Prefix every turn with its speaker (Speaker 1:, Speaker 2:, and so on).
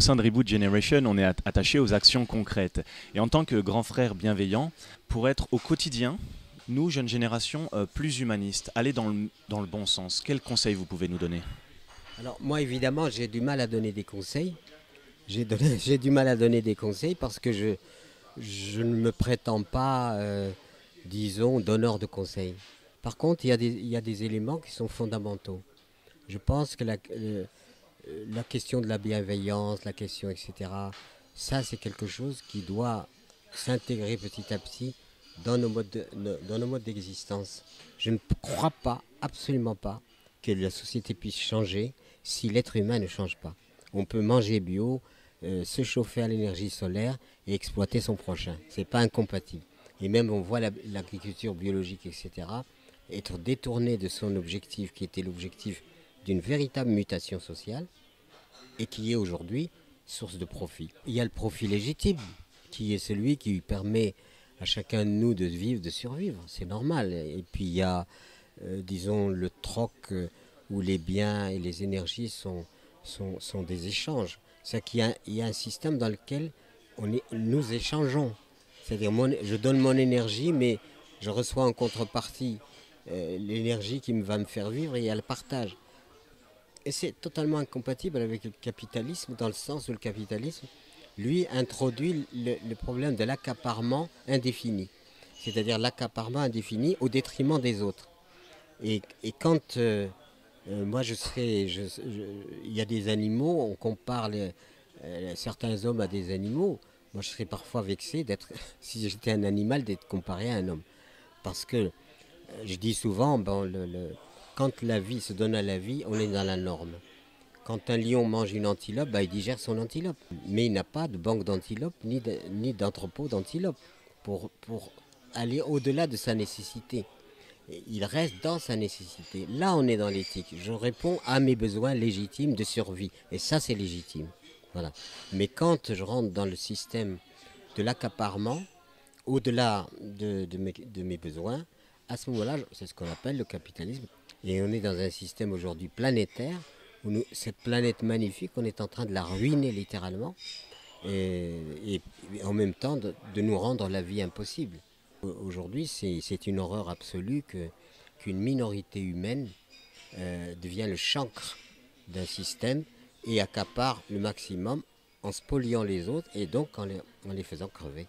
Speaker 1: Au sein de Reboot Generation, on est attaché aux actions concrètes. Et en tant que grand frère bienveillant, pour être au quotidien, nous, jeune génération, plus humaniste, aller dans le bon sens, quels conseils vous pouvez nous donner?
Speaker 2: Alors moi évidemment j'ai du mal à donner des conseils. J'ai du mal à donner des conseils parce que je ne me prétends pas, disons, donneur de conseils. Par contre, il y a des éléments qui sont fondamentaux. Je pense que la question de la bienveillance, la question, etc., ça c'est quelque chose qui doit s'intégrer petit à petit dans nos modes d'existence. Je ne crois pas, absolument pas, que la société puisse changer si l'être humain ne change pas. On peut manger bio, se chauffer à l'énergie solaire et exploiter son prochain. C'est pas incompatible. Et même on voit l'agriculture biologique, etc., être détournée de son objectif qui était l'objectif d'une véritable mutation sociale et qui est aujourd'hui source de profit. Il y a le profit légitime qui est celui qui permet à chacun de nous de vivre, de survivre. C'est normal. Et puis il y a, disons, le troc où les biens et les énergies sont des échanges. C'est qu'il y a un système dans lequel nous échangeons. C'est-à-dire, je donne mon énergie, mais je reçois en contrepartie l'énergie qui va me faire vivre et il y a le partage. Et c'est totalement incompatible avec le capitalisme, dans le sens où le capitalisme, lui, introduit le problème de l'accaparement indéfini. C'est-à-dire l'accaparement indéfini au détriment des autres. Et quand moi il y a des animaux, on compare certains hommes à des animaux. Moi, je serais parfois vexé d'être, si j'étais un animal, d'être comparé à un homme. Parce que je dis souvent, quand la vie se donne à la vie, on est dans la norme. Quand un lion mange une antilope, il digère son antilope. Mais il n'a pas de banque d'antilopes ni d'entrepôt d'antilopes pour aller au-delà de sa nécessité. Il reste dans sa nécessité. Là, on est dans l'éthique. Je réponds à mes besoins légitimes de survie. Et ça, c'est légitime. Voilà. Mais quand je rentre dans le système de l'accaparement, au-delà de mes besoins, à ce moment-là, c'est ce qu'on appelle le capitalisme. Et on est dans un système aujourd'hui planétaire, où cette planète magnifique, on est en train de la ruiner littéralement, et en même temps de nous rendre la vie impossible. Aujourd'hui, c'est une horreur absolue qu'une minorité humaine devient le chancre d'un système et accapare le maximum en spoliant les autres et donc en les faisant crever.